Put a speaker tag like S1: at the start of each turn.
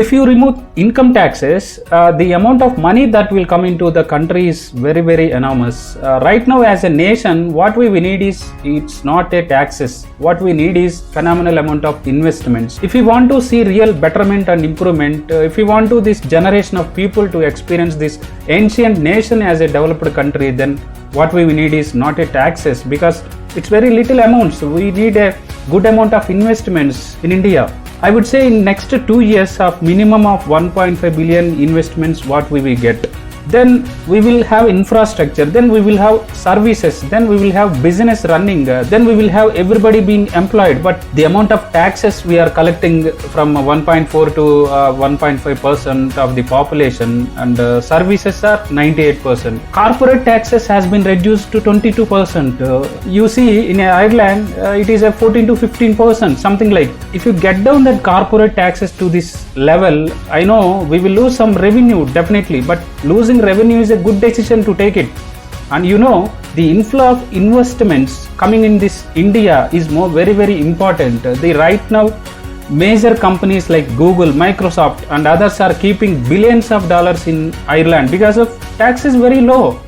S1: If you remove income taxes, the amount of money that will come into the country is very, very enormous. Right now, as a nation, what we need is, it's not a taxes. What we need is phenomenal amount of investments. If we want to see real betterment and improvement, if we want to this generation of people to experience this ancient nation as a developed country, then what we need is not a taxes, because it's very little amounts. We need a good amount of investments in India. I would say in next 2 years of minimum of 1.5 billion investments what we will get. Then we will have infrastructure, then we will have services, then we will have business running, then we will have everybody being employed. But the amount of taxes we are collecting from 1.4 to 1.5% of the population, and services are 98%. Corporate taxes has been reduced to 22%. You see in Ireland it is a 14 to 15%, something like. If you get down that corporate taxes to this level, I know we will lose some revenue definitely, but losing revenue is a good decision to take it. And you know, the inflow of investments coming in this India is very, very important. The right now major companies like Google, Microsoft and others are keeping billions of dollars in Ireland because of tax is very low.